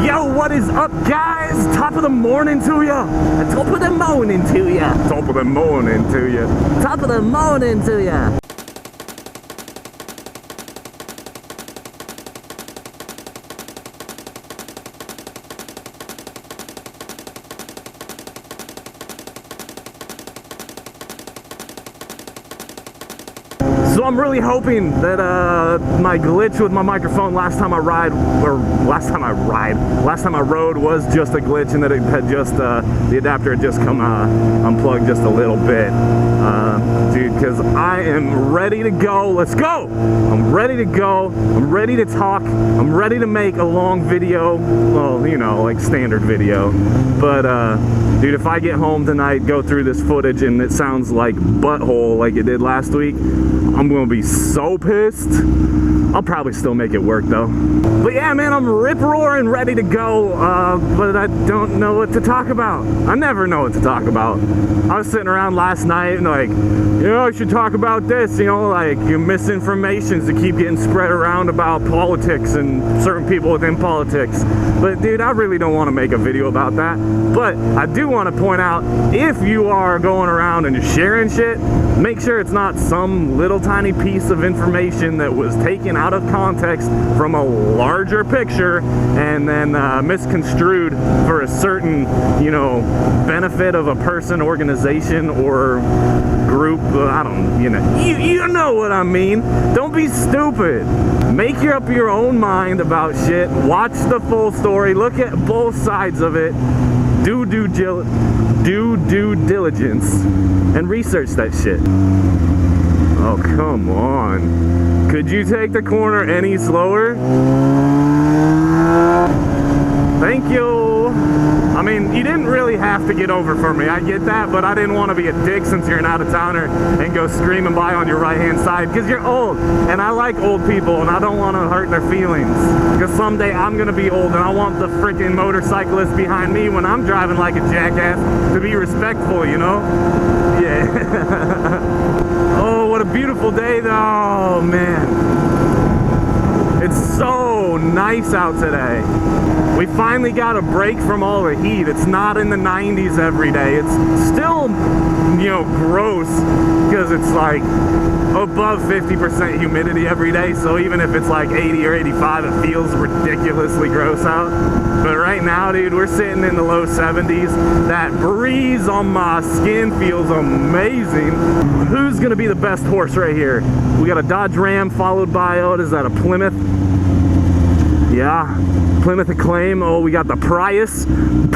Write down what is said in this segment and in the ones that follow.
Yo, what is up, guys? Top of the morning to ya. Top of the morning to ya. Top of the morning to ya. Top of the morning to ya. So I'm really hoping that my glitch with my microphone last time I rode was just a glitch, and that it had just the adapter had just come unplugged just a little bit, dude. Because I am ready to go. Let's go. I'm ready to go. I'm ready to talk. I'm ready to make a long video. Well, you know, like standard video. But dude, if I get home tonight, go through this footage, and it sounds like butthole like it did last week, I'm gonna be so pissed. I'll probably still make it work though. But yeah, man, I'm rip-roaring ready to go, but I don't know what to talk about. I never know what to talk about. I was sitting around last night and like, you know, I should talk about this, you know, like your misinformations that keep getting spread around about politics and certain people within politics. But dude, I really don't want to make a video about that. But I do want to point out, if you are going around and just sharing shit, make sure it's not some little tiny piece of information that was taken out of context from a larger picture and then misconstrued for a certain, you know, benefit of a person, organization, or group. I don't, you know what I mean. Don't be stupid. Make up your own mind about shit. Watch the full story. Look at both sides of it. Do due diligence and research that shit. Oh, come on. Could you take the corner any slower? Thank you. I mean, you didn't really have to get over for me. I get that, but I didn't want to be a dick since you're an out-of-towner and go screaming by on your right-hand side, because you're old, and I like old people, and I don't want to hurt their feelings, because someday I'm going to be old, and I want the freaking motorcyclist behind me when I'm driving like a jackass to be respectful, you know? Yeah. Oh, what a beautiful day, though. Oh, man. It's so nice out today. We finally got a break from all the heat. It's not in the 90s every day. It's still, you know, gross, because it's like above 50% humidity every day. So even if it's like 80 or 85, it feels ridiculously gross out. But right now, dude, we're sitting in the low 70s. That breeze on my skin feels amazing. Who's gonna be the best horse right here? We got a Dodge Ram followed by, what is that, a Plymouth? Yeah, Plymouth Acclaim. Oh, we got the Prius, and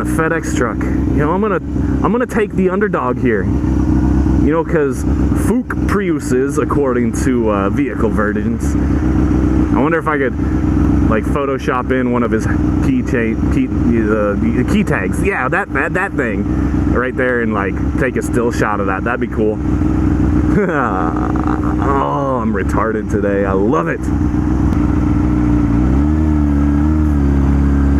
a FedEx truck. You know, I'm gonna take the underdog here. You know, because Fook Priuses, according to vehicle versions. I wonder if I could like Photoshop in one of his key tags. Yeah, that thing right there, and like take a still shot of that. That'd be cool. Oh, I'm retarded today. I love it.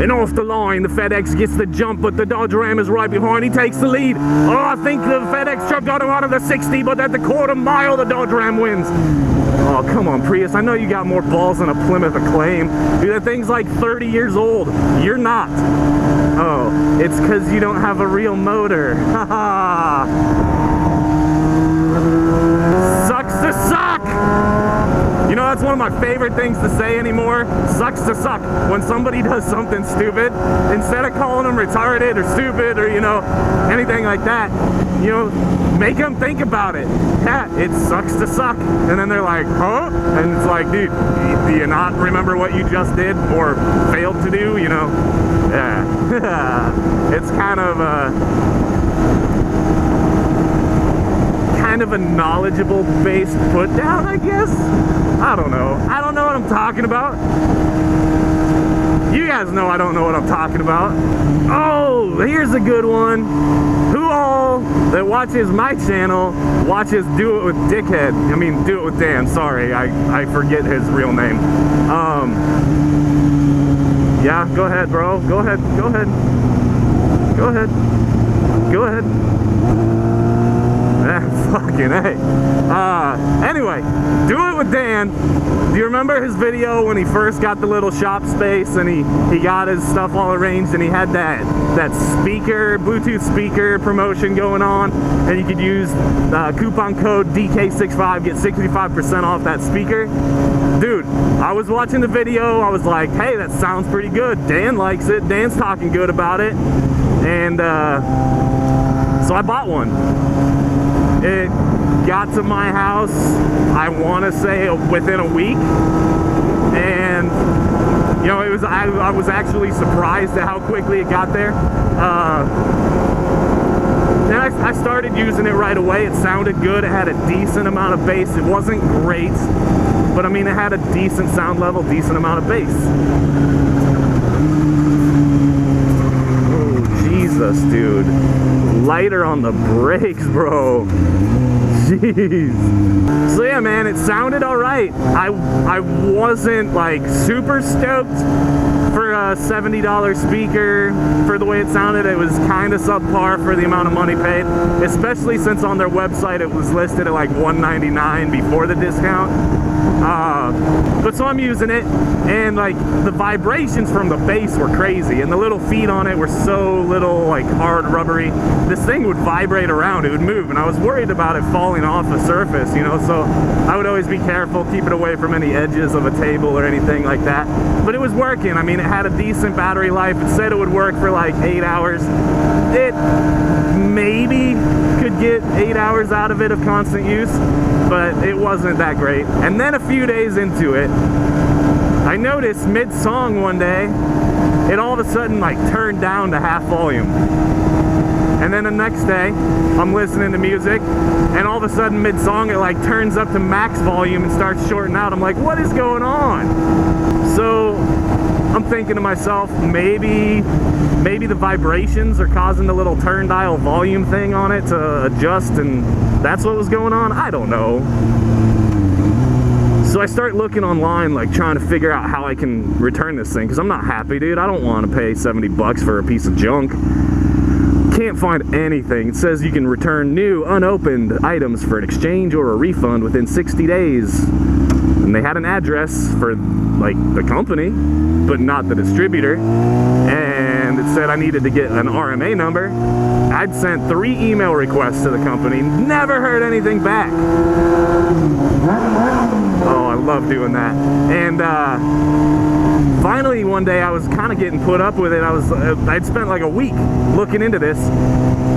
And off the line, the FedEx gets the jump, but the Dodge Ram is right behind. He takes the lead. Oh, I think the FedEx truck got him out of the 60, but at the quarter mile, the Dodge Ram wins. Oh, come on, Prius. I know you got more balls than a Plymouth Acclaim. Dude, that thing's like 30 years old. You're not. Oh, it's because you don't have a real motor. Haha. Sucks to suck. You know, that's one of my favorite things to say anymore. Sucks to suck. When somebody does something stupid, instead of calling them retarded or stupid or, you know, anything like that, you know, make them think about it. Yeah, it sucks to suck. And then they're like, huh? And it's like, dude, do you not remember what you just did or failed to do, you know? Yeah. It's kind of a knowledgeable based put down, I guess. I don't know what I'm talking about. You guys know I don't know what I'm talking about. Oh, here's a good one. Who all that watches my channel watches Do It With Dickhead? I mean, Do It With Dan. Sorry, I forget his real name. Yeah, go ahead, bro. Go ahead. Fucking A. Anyway, Do It With Dan. Do you remember his video when he first got the little shop space and he got his stuff all arranged and he had that speaker, Bluetooth speaker promotion going on, and you could use coupon code DK65, get 65% off that speaker? Dude, I was watching the video, I was like, hey, that sounds pretty good. Dan likes it, Dan's talking good about it. And so I bought one. It got to my house, I want to say within a week, and you know, it was I was actually surprised at how quickly it got there. And I started using it right away. It sounded good. It had a decent amount of bass. It wasn't great, but I mean, it had a decent sound level, decent amount of bass. Oh, Jesus, dude. Lighter on the brakes, bro. Jeez. So yeah, man, it sounded all right. I wasn't like super stoked for a $70 speaker for the way it sounded. It was kind of subpar for the amount of money paid, especially since on their website it was listed at like $199 before the discount. But so I'm using it, and like the vibrations from the bass were crazy, and the little feet on it were so little, like hard rubbery. This thing would vibrate around, it would move, and I was worried about it falling off the surface, you know, so I would always be careful, keep it away from any edges of a table or anything like that. But it was working. I mean, it had a decent battery life. It said it would work for like 8 hours. It maybe could get 8 hours out of it of constant use, but it wasn't that great. And then a few days into it, I noticed mid-song one day, it all of a sudden like turned down to half volume. And then the next day, I'm listening to music, and all of a sudden mid-song it like turns up to max volume and starts shorting out. I'm like, what is going on? So I'm thinking to myself, maybe the vibrations are causing the little turn dial volume thing on it to adjust, and that's what was going on. I don't know. So I start looking online, like trying to figure out how I can return this thing, because I'm not happy, dude. I don't want to pay 70 bucks for a piece of junk. Can't find anything. It says you can return new, unopened items for an exchange or a refund within 60 days. And they had an address for like the company, but not the distributor. And it said I needed to get an RMA number. I'd sent 3 email requests to the company, never heard anything back. Oh, I love doing that. And finally one day I was kind of getting put up with it. I'd spent like a week looking into this.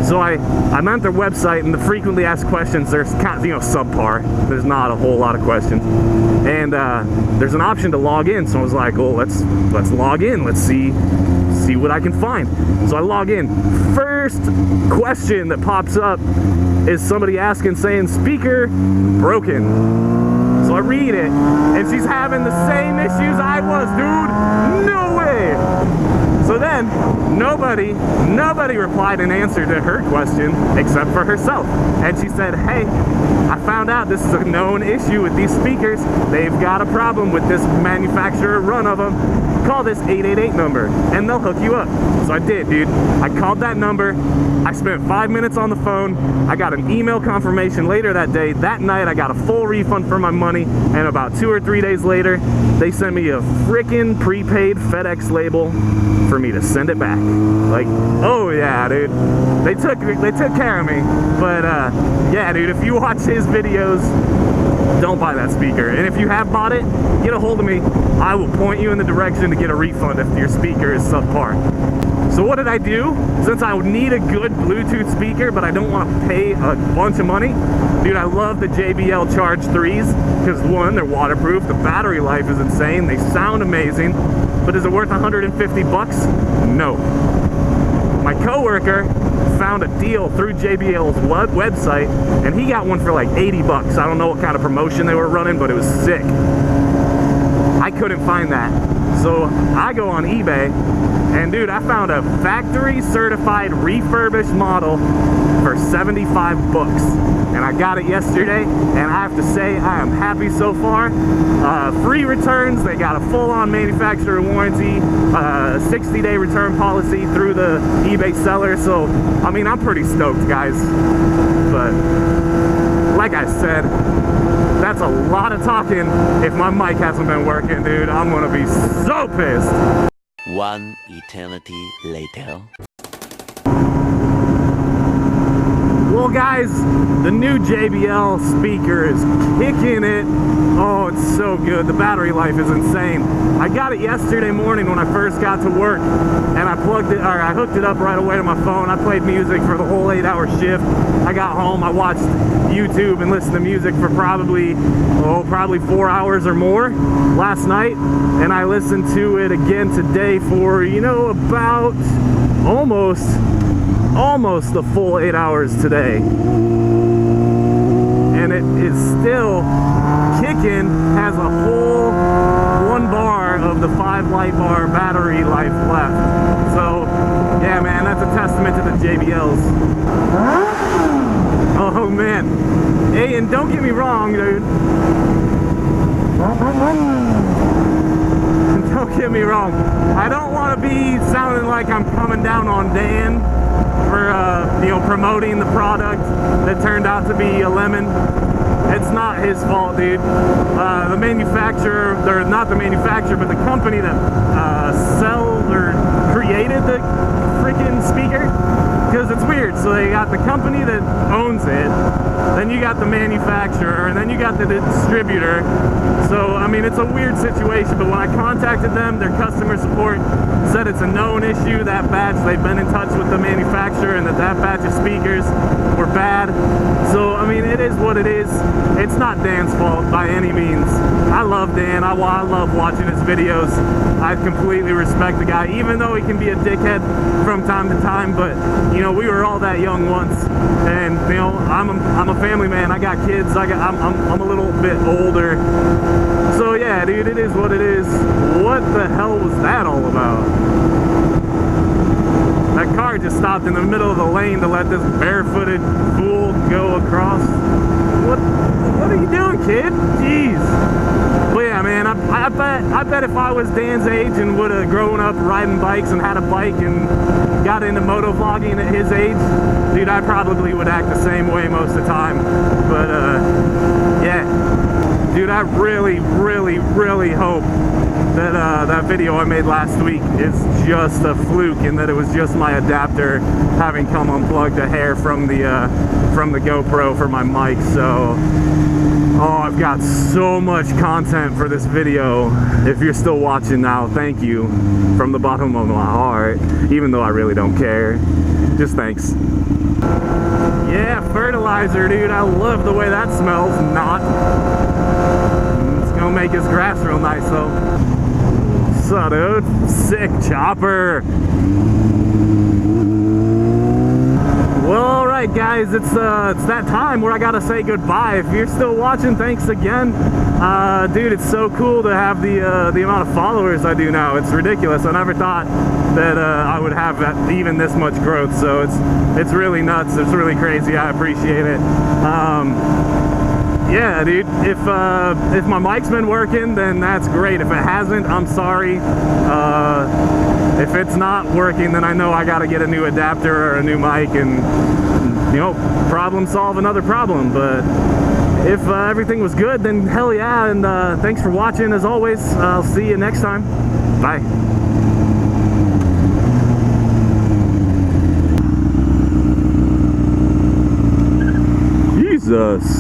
So I'm on their website, and the frequently asked questions, there's kind of, you know, subpar. There's not a whole lot of questions. And there's an option to log in. So I was like, well, let's log in. Let's see what I can find. So I log in. First question that pops up is somebody saying speaker broken. So I read it, and she's having the same issues I was, dude. No way. So then, nobody replied and answered to her question except for herself. And she said, hey, I found out this is a known issue with these speakers. They've got a problem with this manufacturer run of them. Call this 888 number, and they'll hook you up. So I did, dude. I called that number. I spent 5 minutes on the phone. I got an email confirmation later that day. That night, I got a full refund for my money, and about 2 or 3 days later, they sent me a frickin' prepaid FedEx label for me to send it back. Like, oh yeah, dude. They took care of me. But yeah, dude, if you watch his videos, don't buy that speaker. And if you have bought it, get a hold of me. I will point you in the direction to get a refund if your speaker is subpar. So what did I do? Since I would need a good Bluetooth speaker, but I don't want to pay a bunch of money, dude, I love the JBL Charge 3s, because one, they're waterproof, the battery life is insane, they sound amazing, but is it worth 150 bucks? No. My coworker found a deal through JBL's website, and he got one for like 80 bucks. I don't know what kind of promotion they were running, but it was sick. I couldn't find that. So I go on eBay, and dude, I found a factory certified refurbished model for 75 bucks. And I got it yesterday, and I have to say I am happy so far. Free returns, they got a full-on manufacturer warranty, 60-day return policy through the eBay seller. So I mean, I'm pretty stoked, guys. But like I said, that's a lot of talking. If my mic hasn't been working, dude, I'm gonna be so pissed. One eternity later. Well, guys, the new JBL speaker is kicking it. Oh, it's so good. The battery life is insane. I got it yesterday morning when I first got to work, and I hooked it up right away to my phone. I played music for the whole 8-hour shift. I got home, I watched YouTube and listened to music for probably 4 hours or more last night, and I listened to it again today for, you know, about almost the full 8 hours today, and it is still kicking. Has a whole 1 bar of the 5 light bar battery life left. So yeah, man, that's a testament to the JBLs. Oh man. Hey, and don't get me wrong, dude, don't get me wrong, I don't want to be sounding like I'm coming down on Dan for you know, promoting the product that turned out to be a lemon. It's not his fault, dude. The manufacturer, or not the manufacturer, but the company that sells or created the freaking speaker, because it's weird. So they got the company that owns it, then you got the manufacturer, and then you got the distributor. So I mean, it's a weird situation. But when I contacted them, their customer support said it's a known issue, that batch. They've been in touch with the manufacturer, and that batch of speakers were bad. So I mean, it is what it is. It's not Dan's fault by any means. I love Dan. I love watching his videos. I completely respect the guy, even though he can be a dickhead from time to time. But you know, we were all that young once, and you know, I'm a family man. I got kids. I'm a little bit older. So yeah, dude, it is what it is. What the hell was that all about? That car just stopped in the middle of the lane to let this barefooted fool go across. What are you doing, kid? Jeez. But yeah, man, I bet if I was Dan's age and would have grown up riding bikes and had a bike and got into motovlogging at his age, dude, I probably would act the same way most of the time. But yeah, dude, I really, really, really hope that that video I made last week is just a fluke, and that it was just my adapter having come unplugged a hair from the GoPro for my mic. So I've got so much content for this video. If you're still watching now, thank you from the bottom of my heart, even though I really don't care. Just thanks. Yeah, fertilizer, dude. I love the way that smells. Not. It's gonna make his grass real nice though. So, dude, sick chopper. Well, alright guys, it's that time where I gotta say goodbye. If you're still watching, thanks again. Dude, it's so cool to have the amount of followers I do now. It's ridiculous. I never thought that I would have even this much growth, so it's really nuts. It's really crazy. I appreciate it. Yeah, dude, if my mic's been working, then that's great. If it hasn't, I'm sorry. If it's not working, then I know I gotta get a new adapter or a new mic and, you know, problem solve another problem. But if everything was good, then hell yeah, and thanks for watching as always. I'll see you next time. Bye. Jesus.